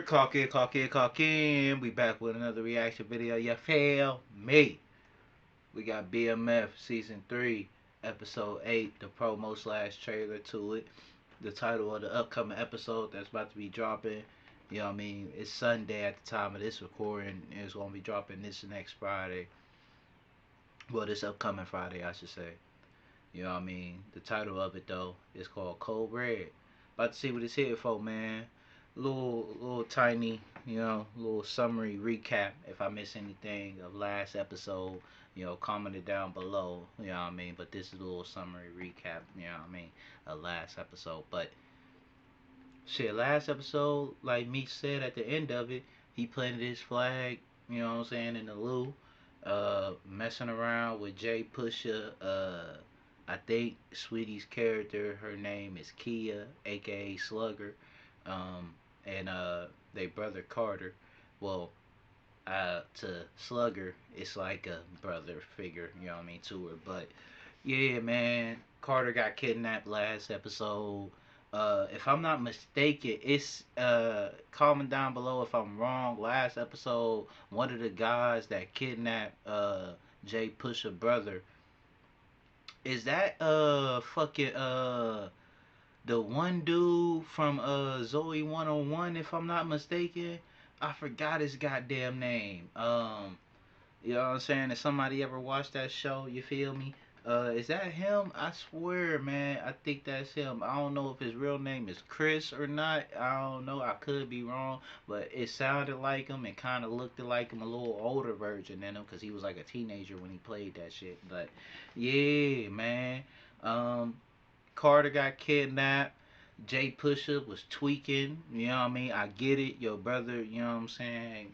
Caulk in. We back with another reaction video. You feel me? We got BMF season 3, episode 8, the promo slash trailer to it. The title of the upcoming episode that's about to be dropping. You know what I mean? It's Sunday at the time of this recording. And it's going to be dropping this next Friday. Well, this upcoming Friday, I should say. You know what I mean? The title of it, though, is called Cold Red. About to see what it's here for, man. Little tiny, little summary recap. If I miss anything of last episode, comment it down below. You know what I mean? But this is a little summary recap. You know what I mean? Of last episode. But shit, last episode, like Meech said at the end of it, he planted his flag. You know what I'm saying, in the loo. Messing around with Jay Pusha. I think Sweetie's character, her name is Kia, aka Slugger, um, and they brother Carter. Well, to Slugger, it's like a brother figure, you know what I mean, to her. But yeah, man, Carter got kidnapped last episode. If I'm not mistaken, it's comment down below if I'm wrong. Last episode, one of the guys that kidnapped Jay Pusha brother, is that fucking the one dude from Zoe 101, if I'm not mistaken? I forgot his goddamn name. You know what I'm saying? If somebody ever watched that show, you feel me? Is that him? I swear, man. I think that's him. I don't know if his real name is Chris or not. I don't know. I could be wrong, but it sounded like him and kind of looked like him, a little older version than him, because he was like a teenager when he played that shit. But yeah, man. Um, Carter got kidnapped. Jay Pusha was tweaking, you know what I mean? I get it. Your brother, you know what I'm saying,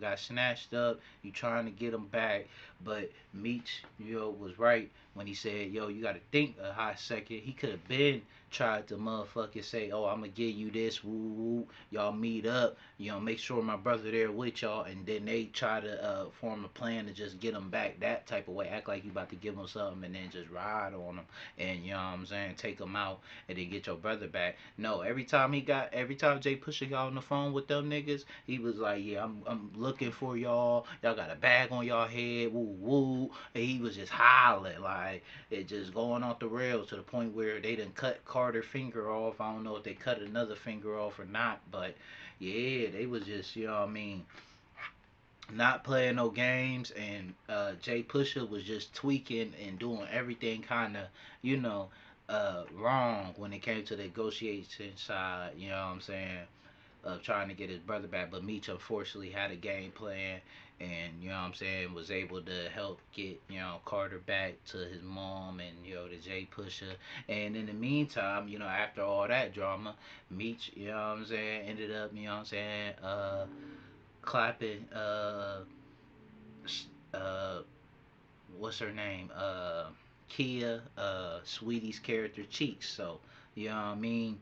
got snatched up. You trying to get him back. But Meech, was right when he said, yo, you got to think a hot second. He could have been tried to motherfucking say, oh, I'm going to give you this, woo, woo. Y'all meet up, make sure my brother there with y'all. And then they try to form a plan to just get him back that type of way. Act like you about to give him something and then just ride on him. And, you know what I'm saying, take him out and then get your brother back. No, every time Jay Pusha got on the phone with them niggas, he was like, yeah, I'm looking for y'all. Y'all got a bag on y'all head, woo woo. And he was just hollering, like, it just going off the rails to the point where they done cut Carter's finger off. I don't know if they cut another finger off or not, but yeah, they was just, you know what I mean, not playing no games. And Jay Pusha was just tweaking and doing everything kind of, you know, wrong when it came to the negotiation side, you know what I'm saying, of trying to get his brother back. But Meech unfortunately had a game plan and, you know what I'm saying, was able to help get, Carter back to his mom and, the Jay Pusha. And in the meantime, after all that drama, Meech, you know what I'm saying, ended up, you know what I'm saying, clapping uh what's her name, Kia, Sweetie's character cheeks. So you know what I mean,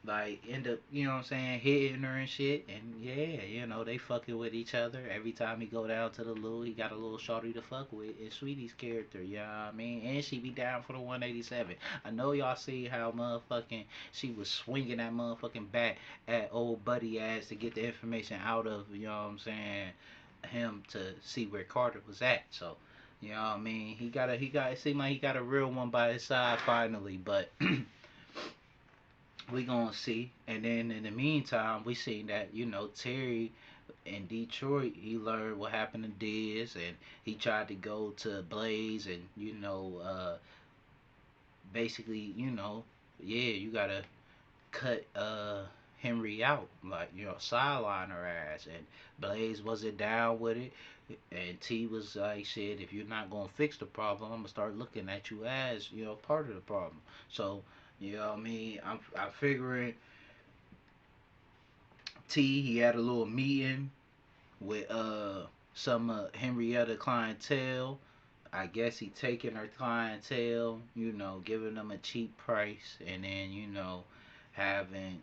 like, end up, you know what I'm saying, hitting her and shit. And yeah, they fucking with each other. Every time he go down to the loo, he got a little shorty to fuck with. And Sweetie's character, you know what I mean? And she be down for the 187. I know y'all see how motherfucking she was swinging that motherfucking bat at old buddy ass to get the information out of, you know what I'm saying, him, to see where Carter was at. So you know what I mean, it seemed like he got a real one by his side finally. But we gonna see. And then in the meantime, we seen that, Terry in Detroit, he learned what happened to Diz, and he tried to go to Blaze and, basically, yeah, you gotta cut Henry out, like, sideline her ass. And Blaze wasn't down with it. And T was like, shit, if you're not gonna fix the problem, I'm gonna start looking at you as, part of the problem. So, you know what I mean? I'm figuring T, he had a little meeting with some Henrietta clientele. I guess he taking her clientele, giving them a cheap price, and then, having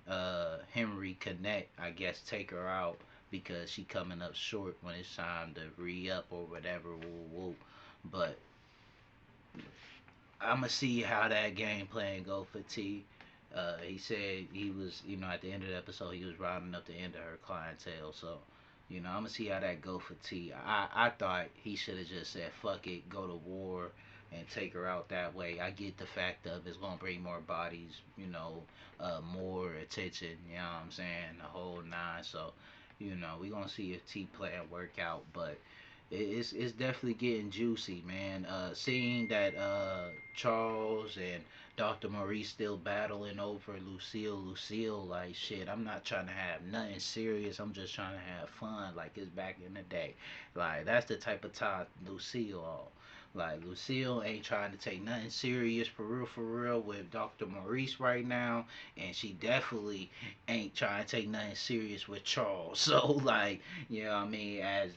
Henry Connect, I guess, take her out because she coming up short when it's time to re-up or whatever, woo woo. But I'ma see how that game plan go for T. He said he was, at the end of the episode, he was rounding up the end of her clientele. So, I'm gonna see how that go for T. I thought he should have just said fuck it, go to war, and take her out that way. I get the fact of it's gonna bring more bodies, more attention. You know what I'm saying? The whole nine. So, we gonna see if T plan work out, but it's definitely getting juicy, man. Seeing that Charles and Dr. Maurice still battling over Lucille. Lucille, like shit. I'm not trying to have nothing serious. I'm just trying to have fun, like it's back in the day. Like that's the type of time Lucille on. Like Lucille ain't trying to take nothing serious for real with Dr. Maurice right now, and she definitely ain't trying to take nothing serious with Charles. So like, I mean, as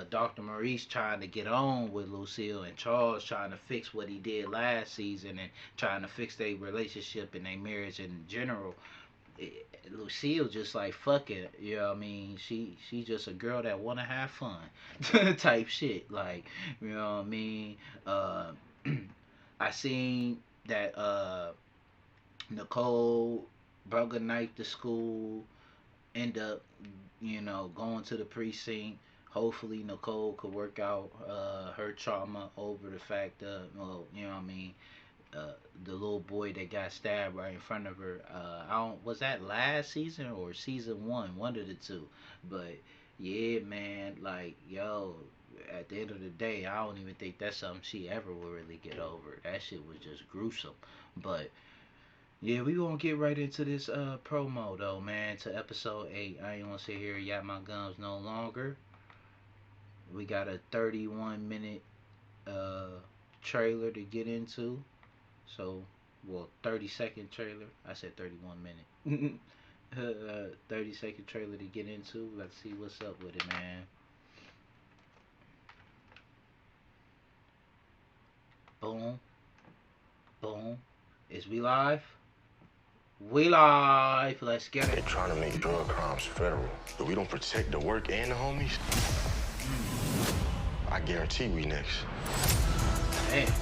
Dr. Maurice trying to get on with Lucille, and Charles trying to fix what he did last season and trying to fix their relationship and their marriage in general. Lucille just like fuck it, I mean, she just a girl that wanna have fun, type shit. Like, what I mean. Uh, I seen that Nicole brought a knife to school, end up, going to the precinct. Hopefully Nicole could work out her trauma over the fact of, well, what I mean, the little boy that got stabbed right in front of her. I don't, was that last season or season one of the two. But yeah, man, like yo, at the end of the day, I don't even think that's something she ever will really get over. That shit was just gruesome. But yeah, we gonna get right into this promo though, man. To episode 8. I ain't gonna sit here and yap my gums no longer. We got a 31-minute uh trailer to get into. So, well, 30-second trailer. I said 31 minute. 30-second trailer to get into. Let's see what's up with it, man. Boom, boom. Is we live? We live. Let's get it. They're trying to make drug crimes federal. If we don't protect the work and the homies, I guarantee we next. Damn.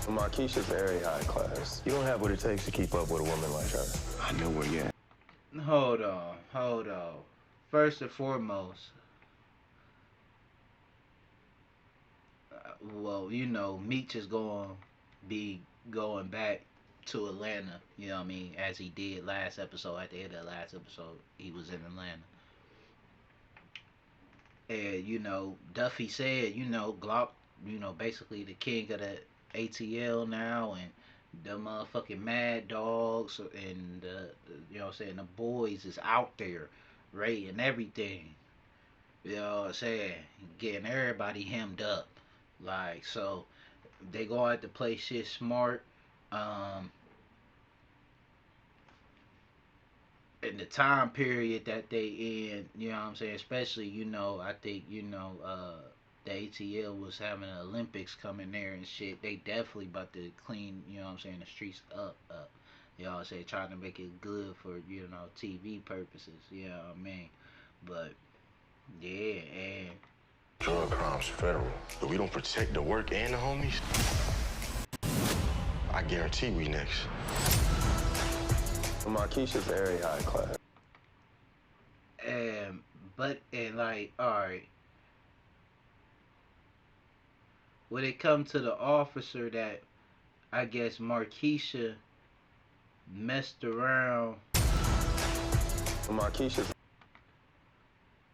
Marquisha's very high class. You don't have what it takes to keep up with a woman like her. I know where you're at. Hold on. First and foremost, well, Meech is going to be going back to Atlanta, what I mean, as he did last episode. At the end of the last episode, he was in Atlanta. And, Duffy said, Glock, basically the king of the ATL now, and the motherfucking Mad Dogs and you know what I'm saying, the boys is out there raiding everything. You know what I'm saying? Getting everybody hemmed up. Like, so they gonna have to play shit smart. Um, in the time period that they in, you know what I'm saying? Especially, I think, the ATL was having the Olympics coming there and shit. They definitely about to clean, you know what I'm saying, the streets up. You know what I'm saying? Trying to make it good for, TV purposes, you know what I mean? But, yeah, and Drug crimes federal. If we don't protect the work and the homies, I guarantee we next. Marquisha's very high class. And like, alright. When it comes to the officer that I guess Marquisha messed around, Marquisha's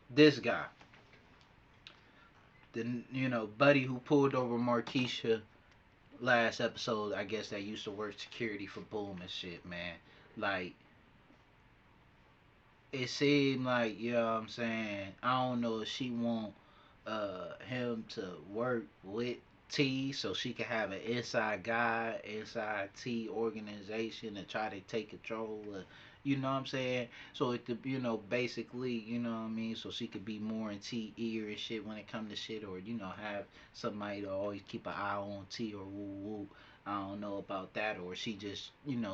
this guy, the buddy who pulled over Marquisha last episode, I guess that used to work security for Boom and shit, man. Like, it seemed like, you know what I'm saying, I don't know if she want him to work with T so she can have an inside guy, inside T organization and try to take control of, you know what I'm saying? So it could, basically, you know what I mean? So she could be more in T ear and shit when it come to shit, or, have somebody to always keep an eye on T or woo woo. I don't know about that, or she just,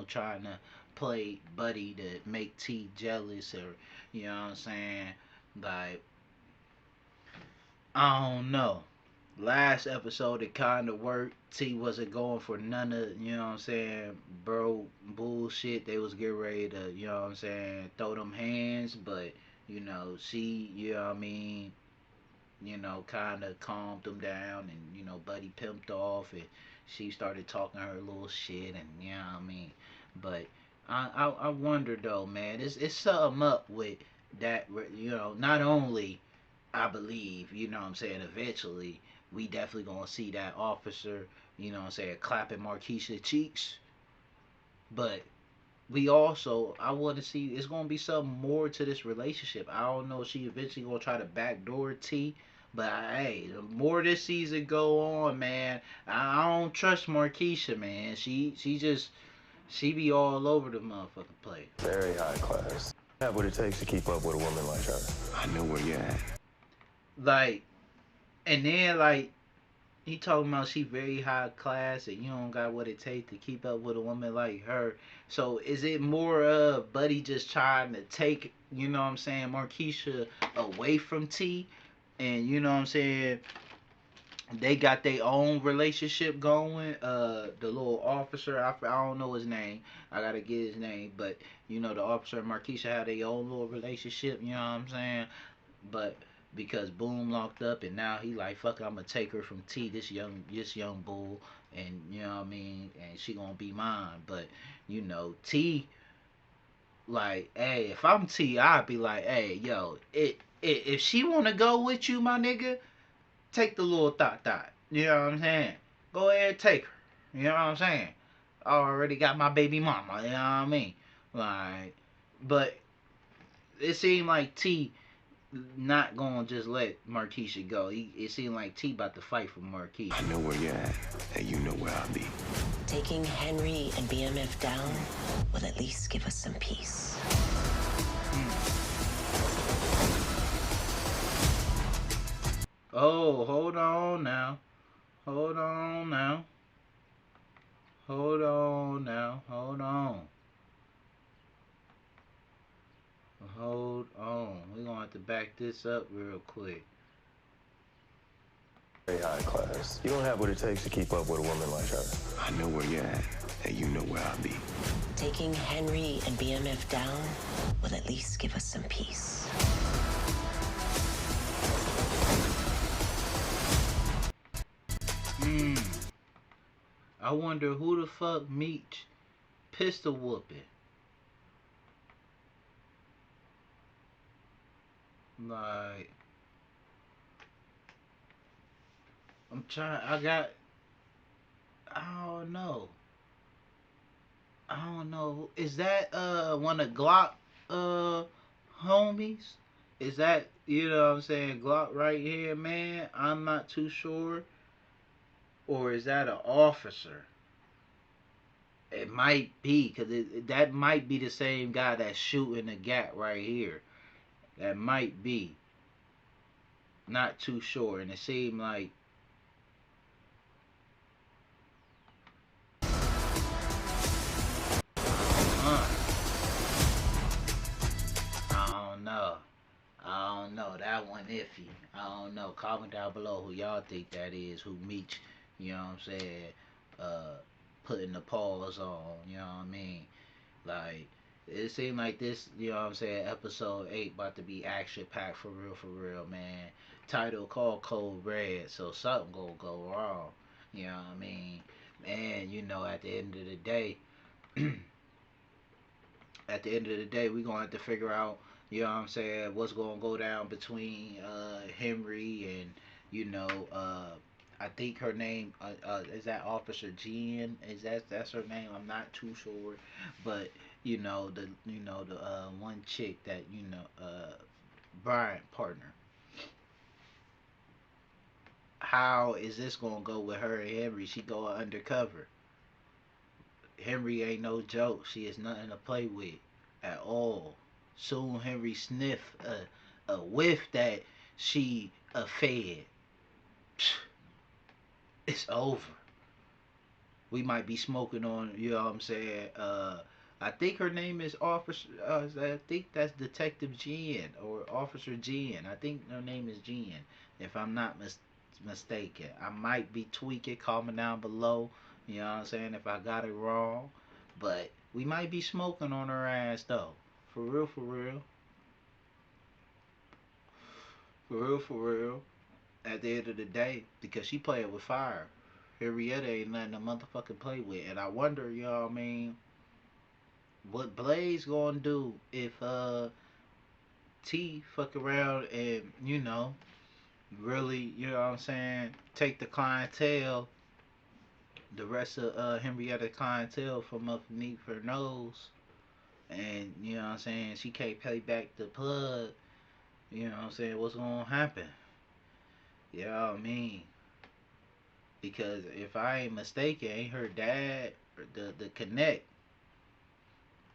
trying to play buddy to make T jealous, or, you know what I'm saying? Like, I don't know. Last episode it kind of worked. T wasn't going for none of, you know what I'm saying, bro, bullshit. They was getting ready to, you know what I'm saying, throw them hands, but, she, you know what I mean, kind of calmed them down, and, Buddy pimped off, and she started talking her little shit, and, you know what I mean. But I wonder, though, man, it's something up with that, not only I believe, what I'm saying, eventually we definitely gonna see that officer, what I'm saying, clapping Marquisha cheeks. But we also, I want to see, it's gonna be something more to this relationship. I don't know if she eventually gonna try to backdoor T, but hey, the more this season go on, man, I don't trust Marquisha, man. She be all over the motherfucking place. Very high class. Have what it takes to keep up with a woman like her. I know where you're at. Like, and then like he talking about she very high class and you don't got what it takes to keep up with a woman like her. So is it more of Buddy just trying to take, what I'm saying, Marquisha away from T, and what I'm saying, they got their own relationship going. The little officer, I don't know his name. I gotta get his name, but the officer and Marquisha have their own little relationship. You know what I'm saying? But because Boom locked up and now he like fuck it, I'm gonna take her from T, this young bull, and you know what I mean, and she gonna be mine. But T, like, hey, if I'm T, I'd be like, hey, yo, if she wanna go with you, my nigga, take the little thought. You know what I'm saying? Go ahead, take her. You know what I'm saying? I already got my baby mama. You know what I mean? Like, but it seemed like T not gonna just let Marquisha go. It seemed like T about to fight for Marquisha. I know where you're at, and you know where I'll be. Taking Henry and BMF down will at least give us some peace. Oh, hold on now. Hold on now. Hold on now. Hold on. Hold on. We're gonna have to back this up real quick. Very high class. You don't have what it takes to keep up with a woman like her. I know where you're at, and you know where I'll be. Taking Henry and BMF down will at least give us some peace. I wonder who the fuck Meech pistol whooping. Like, I'm trying. I don't know. I don't know. Is that one of Glock homies? Is that, what I'm saying, Glock right here, man? I'm not too sure. Or is that an officer? It might be, because that might be the same guy that's shooting the gap right here. That might be. Not too sure. And it seemed like, I don't know. I don't know. That one iffy. I don't know. Comment down below who y'all think that is. Who Meech, you know what I'm saying, uh, putting the pause on. You know what I mean? Like, it seemed like this, you know what I'm saying, episode 8 about to be action packed for real, man. Title called Cold Red, so something gonna go wrong. You know what I mean? And, at the end of the day, we gonna have to figure out, you know what I'm saying, what's gonna go down between Henry and, I think her name is that Officer Jen. That's her name? I'm not too sure, but the one chick that Bryant partner. How is this gonna go with her and Henry? She going undercover. Henry ain't no joke. She is nothing to play with at all. Soon Henry sniff a whiff that she a fed. It's over. We might be smoking on, you know what I'm saying? I think her name is Officer, I think that's Detective Jen or Officer Jen. I think her name is Jen, if I'm not mistaken. I might be tweaking. Comment down below. You know what I'm saying? If I got it wrong, but we might be smoking on her ass though. For real, for real, for real, for real. At the end of the day, because she playing with fire. Henrietta ain't nothing to motherfucking play with, and I wonder, you know what I mean, what Blaze gonna do if T fuck around and really, you know what I'm saying, take the clientele, the rest of Henrietta clientele from underneath her nose, and you know what I'm saying, she can't pay back the plug. You know what I'm saying, what's gonna happen? You know what I mean? Because if I ain't mistaken, ain't her dad or the connect.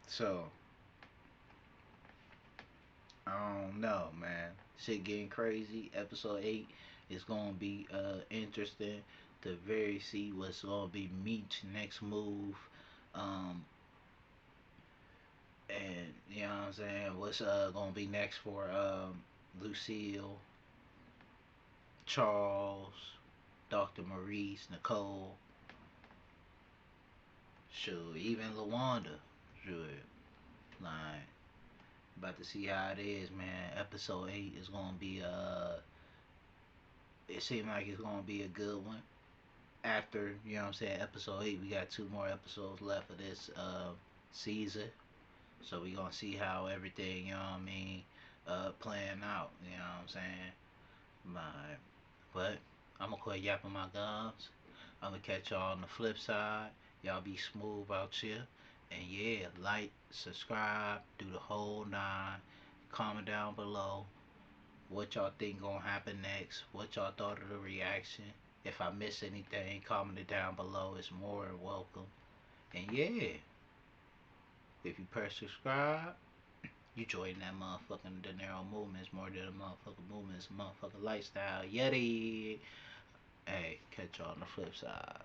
So I don't know, man. Shit getting crazy. Episode 8 is gonna be interesting to very see what's gonna be Meech's next move. Um and you know what I'm saying, what's gonna be next for Lucille, Charles, Dr. Maurice, Nicole, shoot, even Lawanda. Shoot. Like, about to see how it is, man. Episode 8 is gonna be it seems like it's gonna be a good one. After, you know what I'm saying, episode 8, we got 2 more episodes left of this season. So we gonna see how everything, you know what I mean, playing out, you know what I'm saying? My, but I'm gonna quit yapping my gums. I'm gonna catch y'all on the flip side. Y'all be smooth out here. And yeah, like, subscribe, do the whole 9. Comment down below what y'all think gonna happen next. What y'all thought of the reaction. If I miss anything, comment it down below. It's more than welcome. And yeah, if you press subscribe, you join that motherfucking Dinero movement. It's more than a motherfucking movement. It's a motherfucking lifestyle. Yeti. Hey, catch y'all on the flip side.